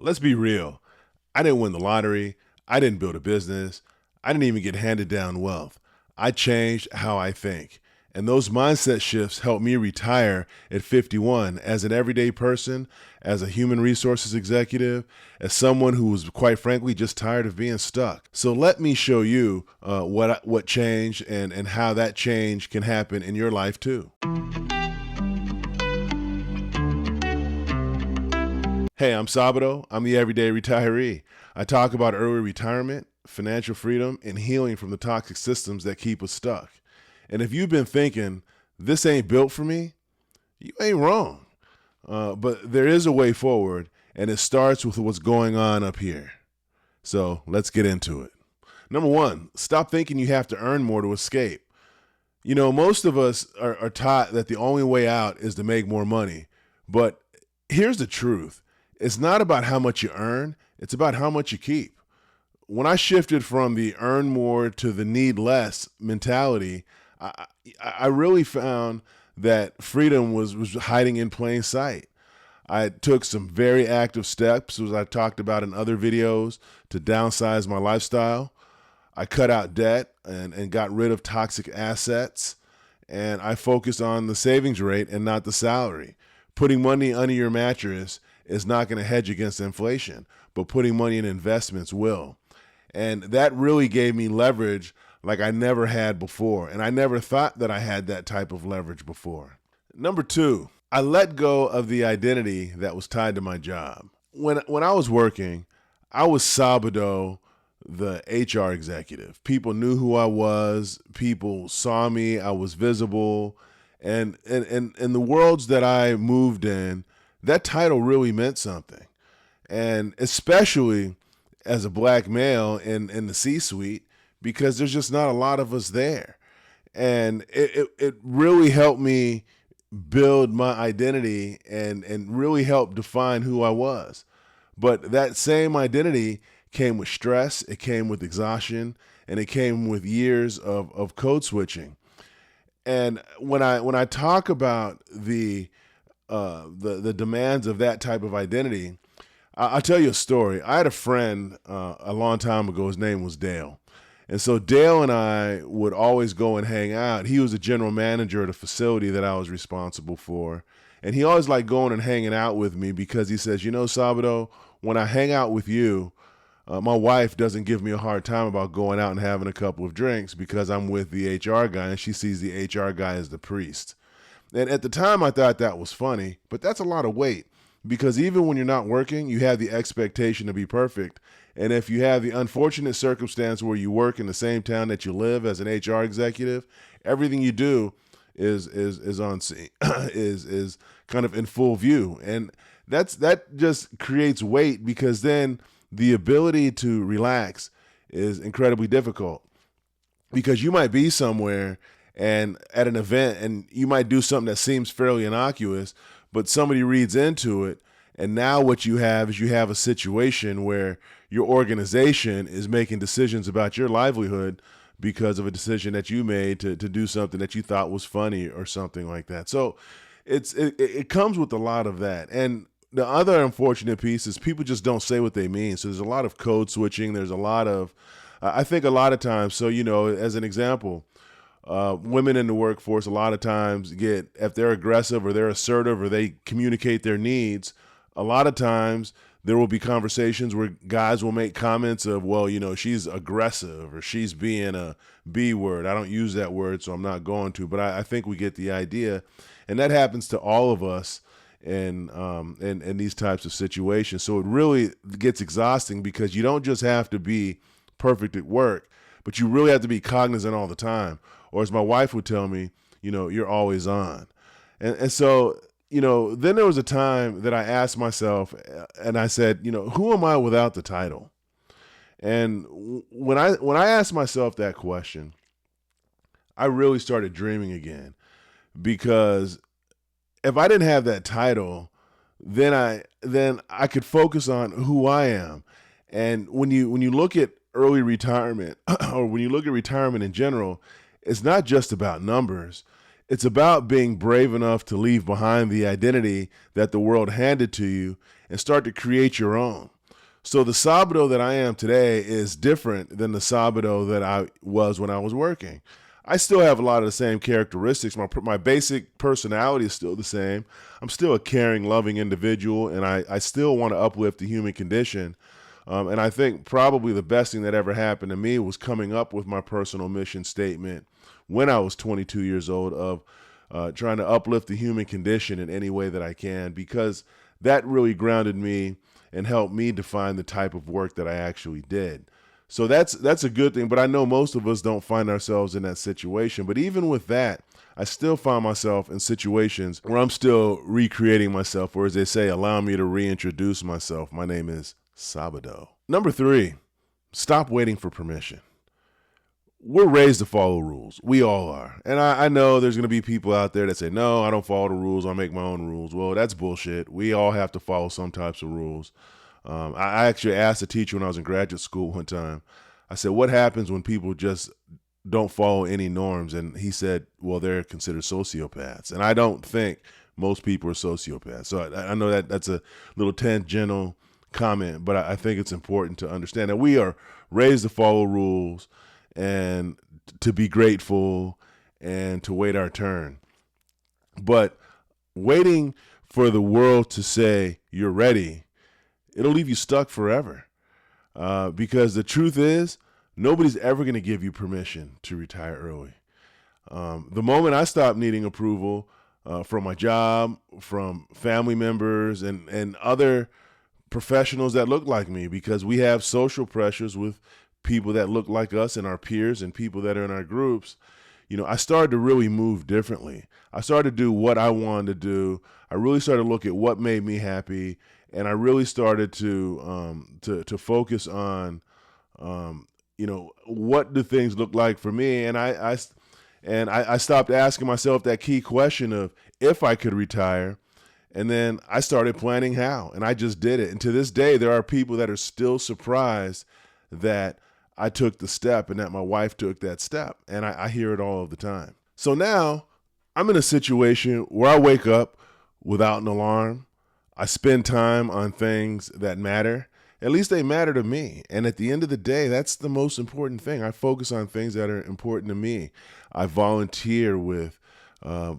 Let's be real. I didn't win the lottery. I didn't build a business. I didn't even get handed down wealth. I changed how I think. And those mindset shifts helped me retire at 51 as an everyday person, as a human resources executive, as someone who was quite frankly just tired of being stuck. So let me show you what changed and how that change can happen in your life too. Hey, I'm Sabado. I'm the Everyday Retiree. I talk about early retirement, financial freedom, and healing from the toxic systems that keep us stuck. And if you've been thinking, this ain't built for me, you ain't wrong. But there is a way forward, and it starts with what's going on up here. So let's get into it. Number one, stop thinking you have to earn more to escape. You know, most of us are taught that the only way out is to make more money. But here's the truth. It's not about how much you earn. It's about how much you keep. When I shifted from the earn more to the need less mentality, I really found that freedom was hiding in plain sight. I took some very active steps, as I talked about in other videos, to downsize my lifestyle. I cut out debt and got rid of toxic assets. And I focused on the savings rate and not the salary. Putting money under your mattress is not going to hedge against inflation, but putting money in investments will. And that really gave me leverage like I never had before. And I never thought that I had that type of leverage before. Number two, I let go of the identity that was tied to my job. When I was working, I was Sabado, the HR executive. People knew who I was. People saw me. I was visible. And in the worlds that I moved in, that title really meant something. And especially as a black male in the C-suite, because there's just not a lot of us there. And it really helped me build my identity and really help define who I was. But that same identity came with stress, it came with exhaustion, and it came with years of code switching. And when I talk about the demands of that type of identity, I'll tell you a story. I had a friend a long time ago. His name was Dale. And so Dale and I would always go and hang out. He was a general manager at a facility that I was responsible for. And he always liked going and hanging out with me because he says, you know, Sabado, when I hang out with you, my wife doesn't give me a hard time about going out and having a couple of drinks because I'm with the HR guy and she sees the HR guy as the priest. And at the time, I thought that was funny, but that's a lot of weight because even when you're not working, you have the expectation to be perfect. And if you have the unfortunate circumstance where you work in the same town that you live as an HR executive, everything you do is on scene, is kind of in full view. And that just creates weight because then the ability to relax is incredibly difficult because you might be somewhere and at an event and you might do something that seems fairly innocuous, but somebody reads into it. And now what you have is you have a situation where your organization is making decisions about your livelihood because of a decision that you made to do something that you thought was funny or something like that. So it comes with a lot of that. And the other unfortunate piece is people just don't say what they mean. So there's a lot of code switching. There's a lot of, I think a lot of times, so, you know, as an example, women in the workforce a lot of times get, if they're aggressive or they're assertive or they communicate their needs, a lot of times there will be conversations where guys will make comments of, well, you know, she's aggressive or she's being a B word. I don't use that word, so I'm not going to, but I think we get the idea. And that happens to all of us in these types of situations. So it really gets exhausting because you don't just have to be perfect at work, but you really have to be cognizant all the time. Or as my wife would tell me, you know, you're always on. And so, you know, then there was a time that I asked myself and I said, you know, who am I without the title? And when I asked myself that question, I really started dreaming again because if I didn't have that title, then I could focus on who I am. And when you look at early retirement or when you look at retirement in general, it's not just about numbers. It's about being brave enough to leave behind the identity that the world handed to you and start to create your own. So the Sabado that I am today is different than the Sabado that I was when I was working. I still have a lot of the same characteristics. My basic personality is still the same. I'm still a caring, loving individual, and I still want to uplift the human condition. And I think probably the best thing that ever happened to me was coming up with my personal mission statement when I was 22 years old of trying to uplift the human condition in any way that I can, because that really grounded me and helped me define the type of work that I actually did. So that's a good thing, but I know most of us don't find ourselves in that situation. But even with that, I still find myself in situations where I'm still recreating myself, or as they say, allow me to reintroduce myself. My name is Sabado. Number 3, stop waiting for permission. We're raised to follow rules. We all are. And I know there's going to be people out there that say, no, I don't follow the rules. I'll make my own rules. Well, that's bullshit. We all have to follow some types of rules. I actually asked a teacher when I was in graduate school one time, I said, what happens when people just don't follow any norms? And he said, well, they're considered sociopaths. And I don't think most people are sociopaths. So I know that that's a little tangential comment, but I think it's important to understand that we are raised to follow rules and to be grateful and to wait our turn. But waiting for the world to say you're ready, it'll leave you stuck forever. Because the truth is, nobody's ever going to give you permission to retire early. The moment I stopped needing approval from my job, from family members, and other professionals that look like me, because we have social pressures with people that look like us and our peers and people that are in our groups, I started to really move differently. I started to do what I wanted to do. I really started to look at what made me happy, and I really started to focus on, what do things look like for me, and I stopped asking myself that key question of if I could retire, and then I started planning how, and I just did it. And to this day, there are people that are still surprised that I took the step and that my wife took that step, and I hear it all of the time. So now I'm in a situation where I wake up without an alarm. I spend time on things that matter. At least they matter to me. And at the end of the day, that's the most important thing. I focus on things that are important to me. I volunteer with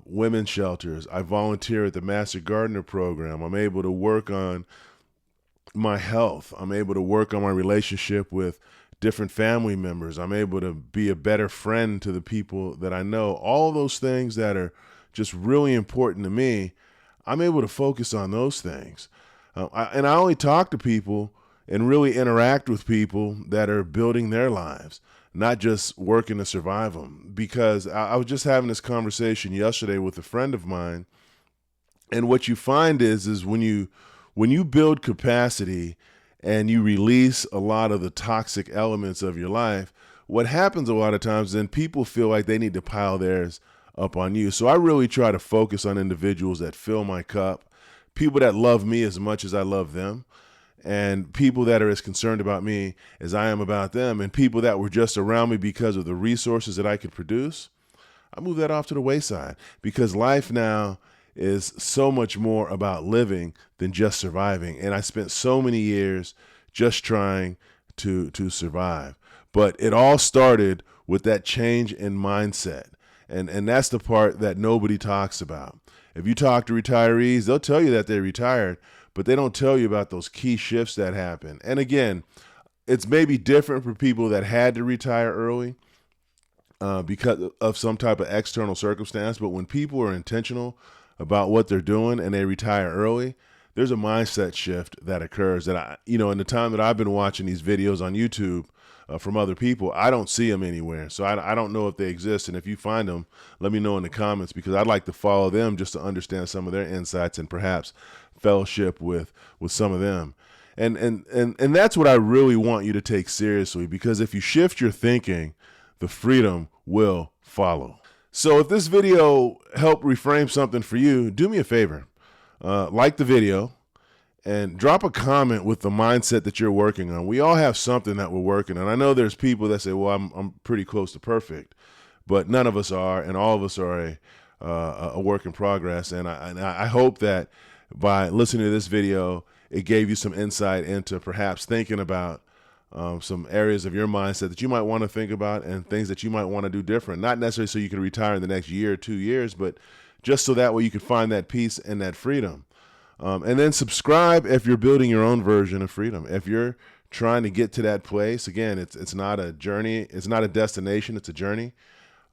women's shelters. I volunteer at the Master Gardener program. I'm able to work on my health. I'm able to work on my relationship with different family members. I'm able to be a better friend to the people that I know. All those things that are just really important to me, I'm able to focus on those things. And I only talk to people and really interact with people that are building their lives, not just working to survive them. Because I was just having this conversation yesterday with a friend of mine, and what you find is when you build capacity and you release a lot of the toxic elements of your life, what happens a lot of times then people feel like they need to pile theirs up on you. So I really try to focus on individuals that fill my cup, people that love me as much as I love them, and people that are as concerned about me as I am about them, and people that were just around me because of the resources that I could produce. I move that off to the wayside, because life now is so much more about living than just surviving. And I spent so many years just trying to survive. But it all started with that change in mindset. And that's the part that nobody talks about. If you talk to retirees, they'll tell you that they retired, but they don't tell you about those key shifts that happen. And again, it's maybe different for people that had to retire early because of some type of external circumstance. But when people are intentional about what they're doing and they retire early, there's a mindset shift that occurs that in the time that I've been watching these videos on YouTube from other people, I don't see them anywhere. So I don't know if they exist. And if you find them, let me know in the comments, because I'd like to follow them just to understand some of their insights and perhaps fellowship with some of them. And that's what I really want you to take seriously, because if you shift your thinking, the freedom will follow. So if this video helped reframe something for you, do me a favor. Like the video and drop a comment with the mindset that you're working on. We all have something that we're working on. I know there's people that say, well, I'm pretty close to perfect, but none of us are, and all of us are a work in progress. And I hope that by listening to this video, it gave you some insight into perhaps thinking about some areas of your mindset that you might want to think about and things that you might want to do different. Not necessarily so you can retire in the next year or 2 years, but just so that way you can find that peace and that freedom. And then subscribe if you're building your own version of freedom. If you're trying to get to that place, again, it's not a journey, it's not a destination, it's a journey.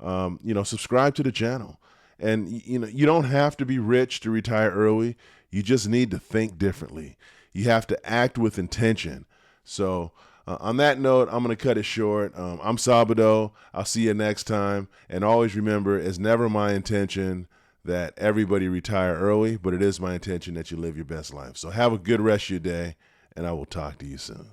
Subscribe to the channel. And you don't have to be rich to retire early. You just need to think differently. You have to act with intention. So on that note, I'm going to cut it short. I'm Sabado. I'll see you next time. And always remember, it's never my intention that everybody retire early, but it is my intention that you live your best life. So have a good rest of your day, and I will talk to you soon.